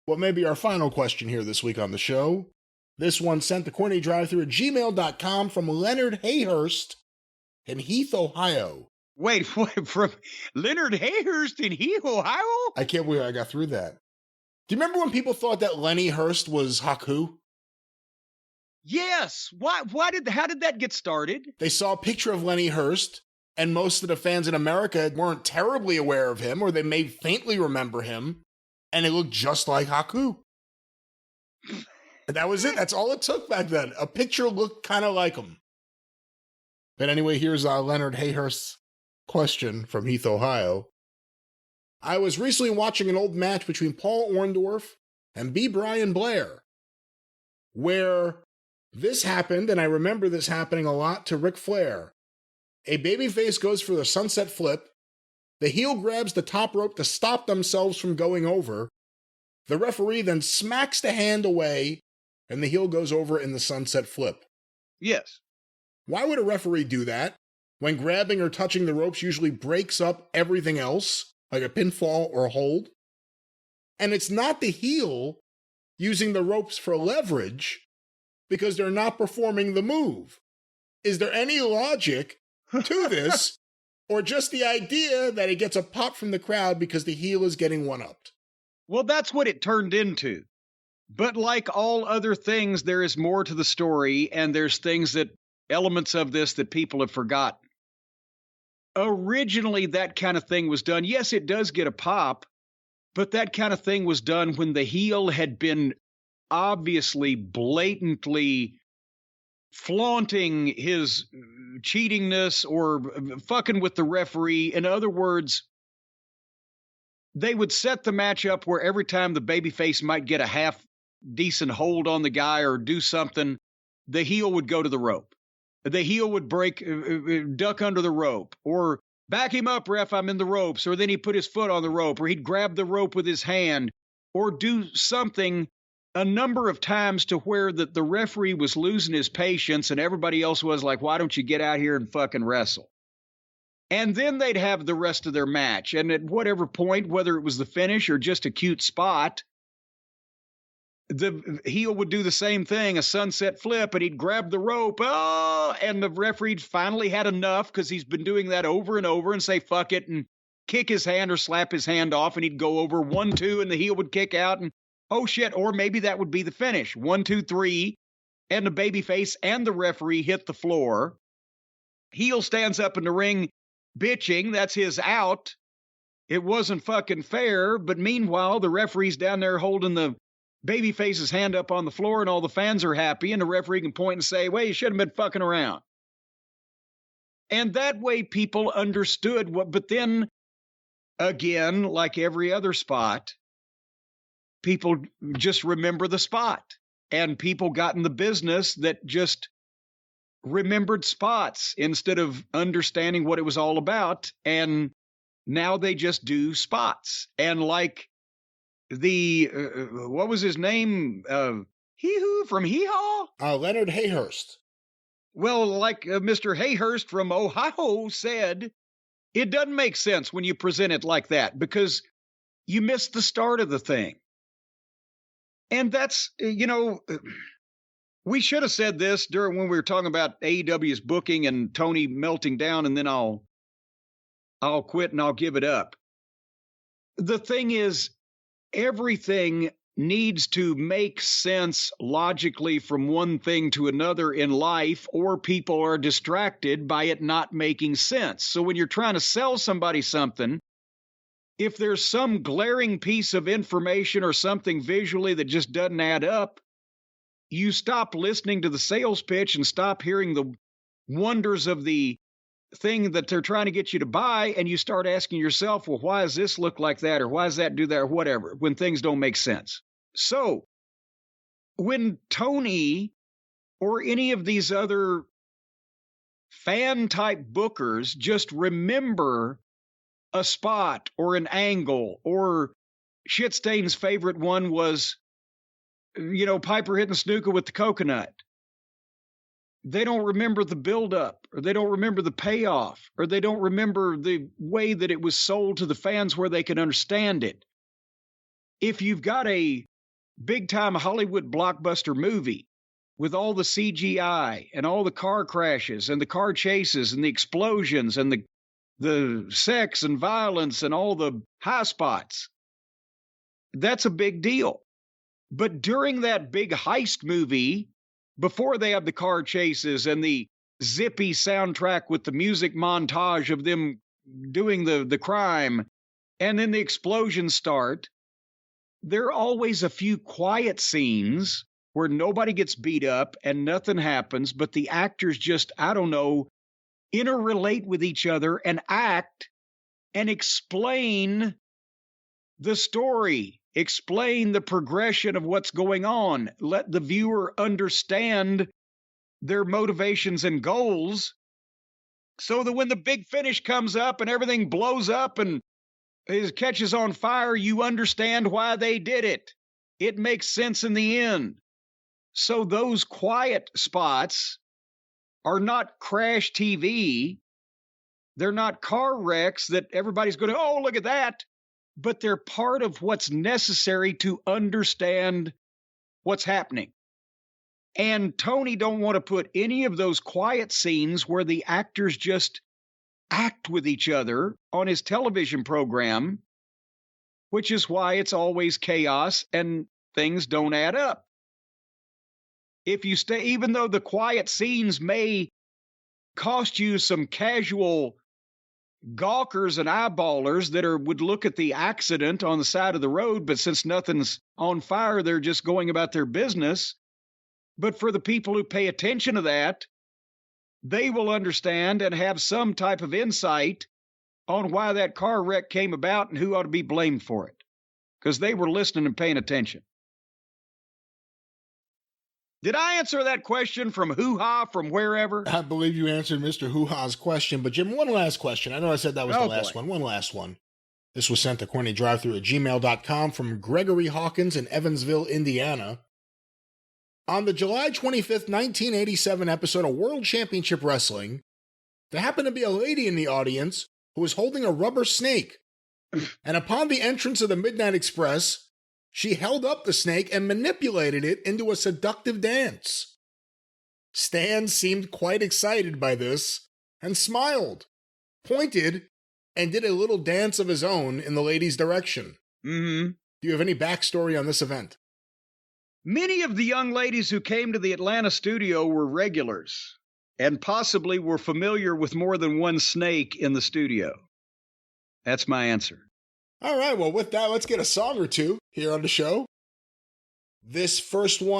what may be our final question here this week on the show. This one sent to CornyDriveThru at gmail.com from Leonard Hayhurst in Heath, Ohio. Wait, from Leonard Hayhurst in Heath, Ohio? I can't believe I got through that. Do you remember when people thought that Lenny Hurst was Haku? Yes. How did that get started? They saw a picture of Lenny Hurst, and most of the fans in America weren't terribly aware of him, or they may faintly remember him, and it looked just like Haku. And that was it. That's all it took back then. A picture looked kind of like him. But anyway, here's Leonard Hayhurst's question from Heath, Ohio. I was recently watching an old match between Paul Orndorff and B. Brian Blair, where this happened, and I remember this happening a lot to Ric Flair. A babyface goes for the sunset flip. The heel grabs the top rope to stop themselves from going over. The referee then smacks the hand away, and the heel goes over in the sunset flip. Yes. Why would a referee do that when grabbing or touching the ropes usually breaks up everything else, like a pinfall or a hold? And it's not the heel using the ropes for leverage because they're not performing the move. Is there any logic to this, or just the idea that he gets a pop from the crowd because the heel is getting one-upped? Well, that's what it turned into. But like all other things, there is more to the story, and there's elements of this that people have forgotten. Originally, that kind of thing was done. Yes, it does get a pop, but that kind of thing was done when the heel had been obviously, blatantly flaunting his cheatingness or fucking with the referee. In other words, they would set the match up where every time the babyface might get a half decent hold on the guy or do something, the heel would go to the rope. The heel would duck under the rope, or back him up, ref, I'm in the ropes, or then he'd put his foot on the rope, or he'd grab the rope with his hand, or do something a number of times to where the referee was losing his patience and everybody else was like, why don't you get out here and fucking wrestle? And then they'd have the rest of their match. And at whatever point, whether it was the finish or just a cute spot, the heel would do the same thing, a sunset flip, and he'd grab the rope. Oh, and the referee finally had enough because he's been doing that over and over and say, fuck it, and kick his hand or slap his hand off, and he'd go over 1, 2, and the heel would kick out, and oh shit, or maybe that would be the finish. 1, 2, 3, and the babyface and the referee hit the floor. Heel stands up in the ring bitching, that's his out. It wasn't fucking fair, but meanwhile, the referee's down there holding the babyface's hand up on the floor, and all the fans are happy, and the referee can point and say, well, you should have been fucking around. And that way people understood what, but then, again, like every other spot, people just remember the spot, and people got in the business that just remembered spots instead of understanding what it was all about. And now they just do spots. And like what was his name? Hee-hoo from Hee-haw? Leonard Hayhurst. Well, like Mr. Hayhurst from Ohio said, it doesn't make sense when you present it like that because you missed the start of the thing. And that's, we should have said this when we were talking about AEW's booking and Tony melting down, and then I'll quit and I'll give it up. The thing is, everything needs to make sense logically from one thing to another in life, or people are distracted by it not making sense. So when you're trying to sell somebody something, if there's some glaring piece of information or something visually that just doesn't add up, you stop listening to the sales pitch and stop hearing the wonders of the thing that they're trying to get you to buy, and you start asking yourself, well, why does this look like that, or why does that do that, or whatever, when things don't make sense. So when Tony or any of these other fan-type bookers just remember a spot or an angle, or Shitstain's favorite one was, Piper hitting Snuka with the coconut. They don't remember the buildup, or they don't remember the payoff, or they don't remember the way that it was sold to the fans where they could understand it. If you've got a big-time Hollywood blockbuster movie with all the CGI and all the car crashes and the car chases and the explosions and the sex and violence and all the high spots. That's a big deal. But during that big heist movie, before they have the car chases and the zippy soundtrack with the music montage of them doing the crime, and then the explosions start, there are always a few quiet scenes where nobody gets beat up and nothing happens, but the actors just, I don't know, interrelate with each other and act and explain the story, explain the progression of what's going on, let the viewer understand their motivations and goals, so that when the big finish comes up and everything blows up and it catches on fire, you understand why they did it. It makes sense in the end. So those quiet spots are not crash TV. They're not car wrecks that everybody's going to, oh, look at that. But they're part of what's necessary to understand what's happening. And Tony don't want to put any of those quiet scenes where the actors just act with each other on his television program, which is why it's always chaos and things don't add up. If you stay, even though the quiet scenes may cost you some casual gawkers and eyeballers that would look at the accident on the side of the road, but since nothing's on fire, they're just going about their business. But for the people who pay attention to that, they will understand and have some type of insight on why that car wreck came about and who ought to be blamed for it, because they were listening and paying attention. Did I answer that question from hoo-ha, from wherever? I believe you answered Mr. Hoo-ha's question. But Jim, one last question. I know I said that was the last one. One last one. This was sent to CornyDriveThru@gmail.com from Gregory Hawkins in Evansville, Indiana. On the July 25th, 1987 episode of World Championship Wrestling, there happened to be a lady in the audience who was holding a rubber snake. And upon the entrance of the Midnight Express, she held up the snake and manipulated it into a seductive dance. Stan seemed quite excited by this and smiled, pointed, and did a little dance of his own in the lady's direction. Mm-hmm. Do you have any backstory on this event? Many of the young ladies who came to the Atlanta studio were regulars and possibly were familiar with more than one snake in the studio. That's my answer. All right, well, with that, let's get a song or two here on the show. This first one